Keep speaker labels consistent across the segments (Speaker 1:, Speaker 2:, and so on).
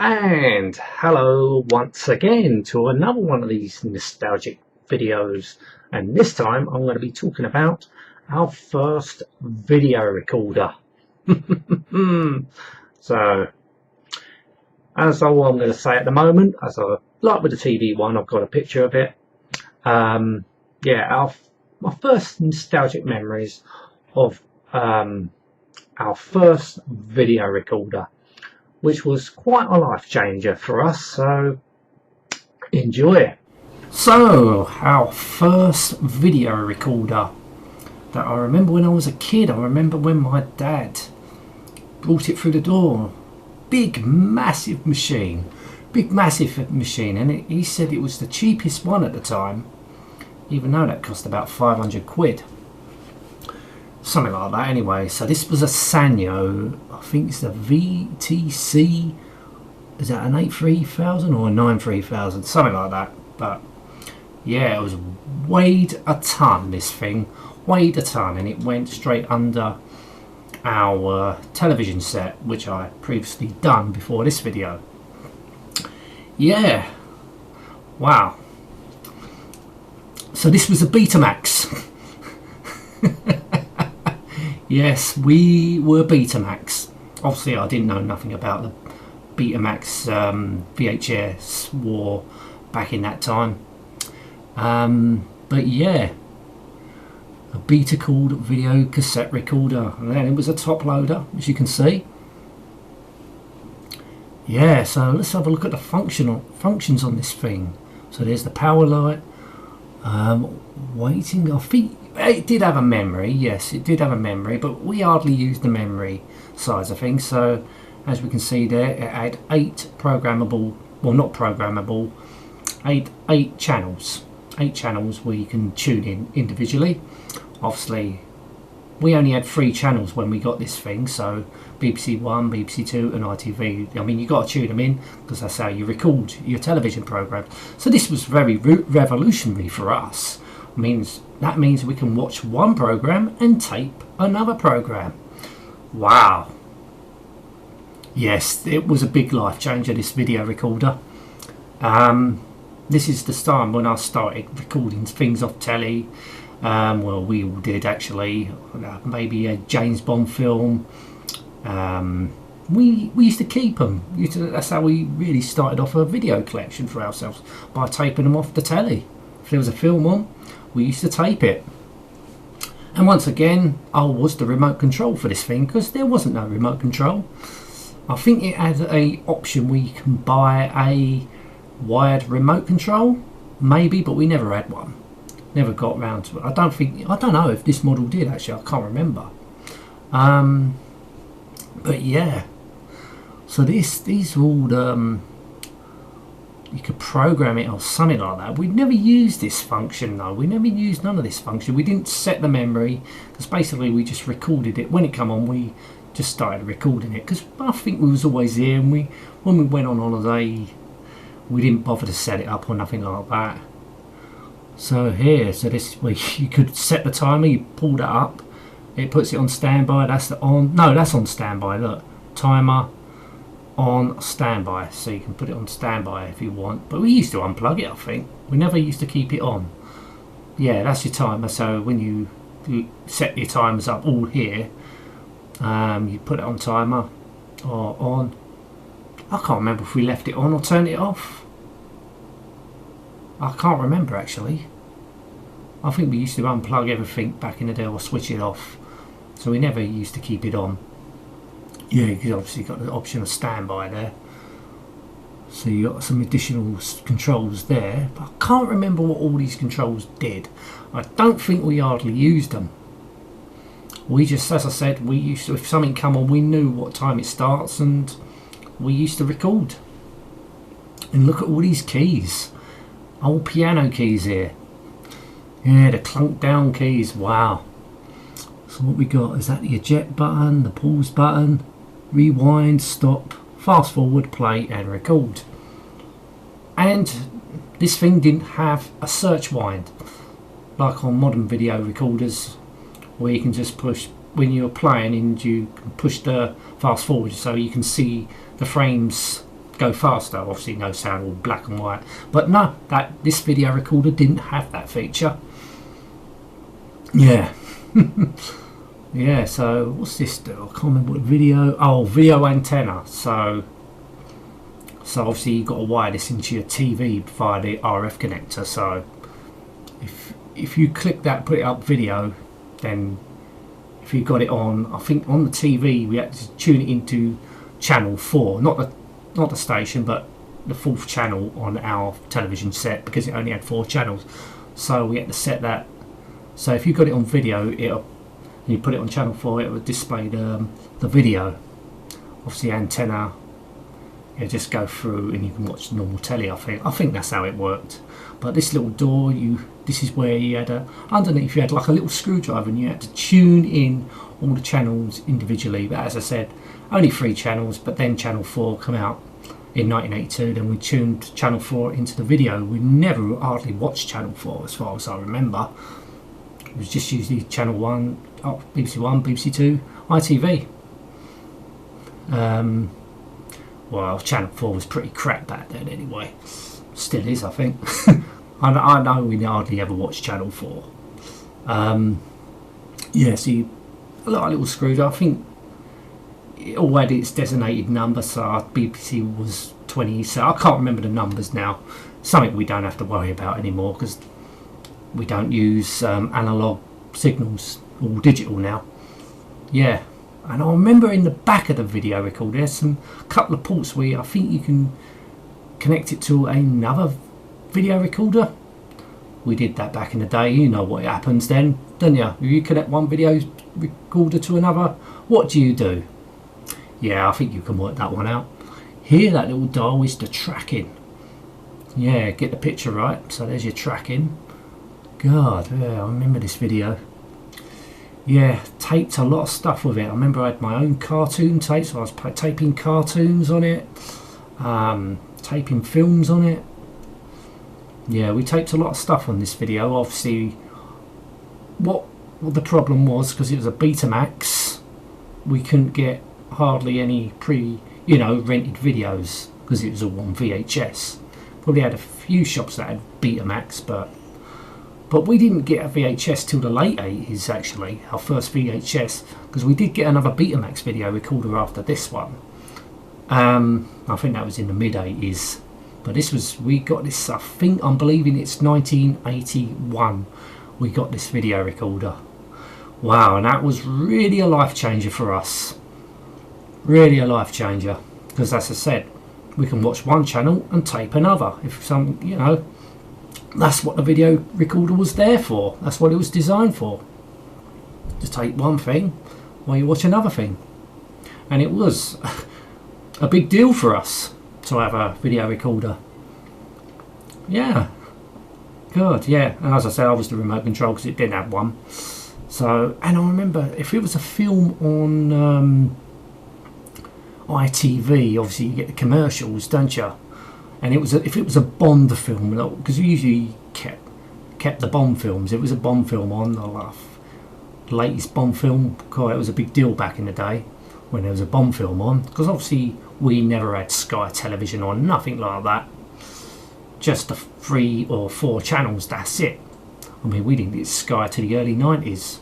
Speaker 1: And hello once again to another one of these nostalgic videos, and this time I'm going to be talking about our first video recorder. So as all I'm going to say at the moment, as I like with the TV one, I've got a picture of it. My first nostalgic memories of our first video recorder, which was quite a life changer for us, so enjoy it. So, our first video recorder that I remember when I was a kid, I remember when my dad brought it through the door. Big massive machine, and he said it was the cheapest one at the time, even though that cost about 500 quid. Something like that anyway. So this was a Sanyo, I think it's the VTC, is that an 83000 or a 93000, something like that. But yeah, it was weighed a ton, this thing, weighed a ton, and it went straight under our television set, which I previously done before this video. Yeah, wow. So this was a Betamax. Yes, we were Betamax. Obviously, I didn't know nothing about the Betamax VHS war back in that time. But yeah, a beta called video cassette recorder, and then it was a top loader, as you can see. Yeah, so let's have a look at the functions on this thing. So there's the power light. Waiting, I think it did have a memory. Yes, it did have a memory, but we hardly used the memory size of things. So as we can see there, it had 8 programmable, well not programmable, 8 channels. 8 channels where you can tune in individually. Obviously we only had 3 channels when we got this thing, so BBC 1, BBC 2 and ITV. I mean, you got to tune them in because that's how you record your television programs. So this was very revolutionary for us. That means we can watch one program and tape another program. Wow. Yes, it was a big life changer, this video recorder. This is the time when I started recording things off telly. Well, we all did actually. Maybe a James Bond film. We used to keep them. That's how we really started off a video collection for ourselves, by taping them off the telly. If there was a film on, we used to tape it. And once again, I was the remote control for this thing, because there wasn't no remote control. I think it had a option where you can buy a wired remote control, maybe, but we never had one. Never got round to it. I don't know if this model did actually. I can't remember. But yeah. So these are all you could program it or something like that. We'd never used this function though. We never used none of this function. We didn't set the memory, because basically we just recorded it. When it come on, we just started recording it, because I think we was always here, and when we went on holiday, we didn't bother to set it up or nothing like that. So here, so this where you could set the timer. You pull that up, it puts it on standby. That's the on. No, that's on standby. Look, timer on standby. So you can put it on standby if you want. But we used to unplug it. I think we never used to keep it on. Yeah, that's your timer. So when you set your timers up all here, you put it on timer or on. I can't remember if we left it on or turned it off. I can't remember actually. I think we used to unplug everything back in the day or switch it off. So we never used to keep it on. Yeah, because obviously got the option of standby there. So you got some additional controls there. But I can't remember what all these controls did. I don't think we hardly used them. We just, as I said, we used to, if something come on, we knew what time it starts, and we used to record. And look at all these keys. Old piano keys here. Yeah, the clunk down keys. Wow. So what we got, is that the eject button, the pause button, rewind, stop, fast forward, play and record. And this thing didn't have a search wind like on modern video recorders, where you can just push when you're playing, and you can push the fast forward so you can see the frames go faster. Obviously no sound, all black and white, but no, this video recorder didn't have that feature. Yeah. Yeah, so what's this do? I can't remember what video. Oh, video antenna. So obviously you've got to wire this into your TV via the RF connector. So if you click that, put it up video, then if you got it on, I think on the TV we had to tune it into channel 4, not the station, but the 4th channel on our television set, because it only had 4 channels. So we had to set that. So if you got it on video, and you put it on channel 4, it would display the video. Obviously antenna, it'll just go through and you can watch the normal telly. I think that's how it worked. But this little door, this is where you had underneath you had like a little screwdriver, and you had to tune in all the channels individually. But as I said, only 3 channels, but then channel 4 come out in 1982. Then we tuned channel 4 into the video. We never hardly watched channel 4 as far as I remember. It was just usually channel 1, BBC 1, BBC 2, ITV. Well, channel 4 was pretty crap back then anyway. Still is, I think. I know we hardly ever watch channel 4. Yeah, see, a little screwdriver. I think it all had its designated number, so our BBC was 20, so I can't remember the numbers now. Something we don't have to worry about anymore, because we don't use analog signals, all digital now. Yeah, and I remember in the back of the video recorder there's a couple of ports where I think you can connect it to another video recorder. We did that back in the day. You know what happens then, don't you? If you connect one video recorder to another, what do? Yeah, I think you can work that one out. Here, that little dial is the tracking. Yeah, get the picture right. So there's your tracking. God, yeah, I remember this video. Yeah, taped a lot of stuff with it. I remember I had my own cartoon tape, so I was taping cartoons on it, taping films on it. Yeah, we taped a lot of stuff on this video. Obviously, what the problem was, because it was a Betamax, we couldn't get hardly any rented videos, because it was all on VHS. Probably had a few shops that had Betamax, but we didn't get a VHS till the late 80s, actually, our first VHS, because we did get another Betamax video recorder after this one. I think that was in the mid 80s, but we got this, I think, I'm believing it's 1981 we got this video recorder. Wow, and that was really a life changer for us. Really a life changer, because as I said, we can watch one channel and tape another. If that's what the video recorder was there for. That's what it was designed for. To tape one thing while you watch another thing. And it was a big deal for us to have a video recorder. Yeah. Good, yeah. And as I said, I was the remote control because it didn't have one. So, and I remember if it was a film on ITV, obviously you get the commercials, don't you? And if it was a Bond film, because we usually kept the Bond films. It was a Bond film on, the latest Bond film. God, it was a big deal back in the day when there was a Bond film on, because obviously we never had Sky Television on, nothing like that. Just the 3 or 4 channels, that's it. I mean, we didn't get Sky to the early 90s.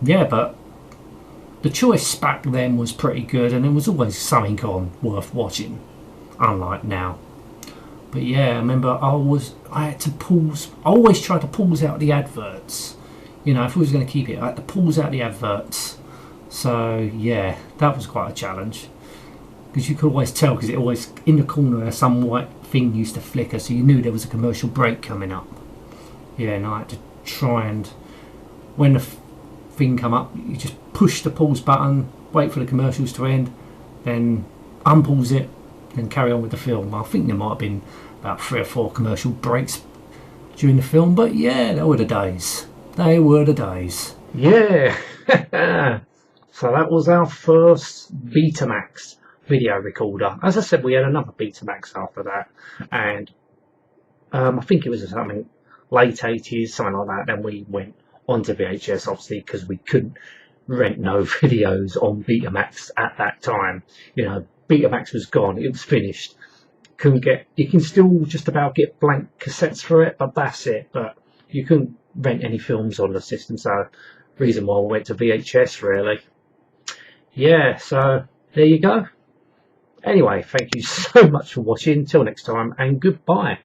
Speaker 1: Yeah, but the choice back then was pretty good, and there was always something on worth watching. Unlike now. But yeah, I remember I had to pause. I always tried to pause out the adverts. You know, if we was going to keep it, I had to pause out the adverts. So yeah, that was quite a challenge, because you could always tell, because it always in the corner some white thing used to flicker, so you knew there was a commercial break coming up. Yeah, and I had to try and, when the thing come up, you just push the pause button, wait for the commercials to end, then unpause it, and carry on with the film. I think there might have been about 3 or 4 commercial breaks during the film, but yeah, they were the days. They were the days. Yeah. So that was our first Betamax video recorder. As I said, we had another Betamax after that, and I think it was something late 80s, something like that. Then we went on to VHS, obviously, because we couldn't rent no videos on Betamax at that time. You know, Betamax was gone. It was finished. Couldn't get. You can still just about get blank cassettes for it, but that's it. But you couldn't rent any films on the system. So reason why I went to VHS really. Yeah. So there you go. Anyway, thank you so much for watching. Till next time, and goodbye.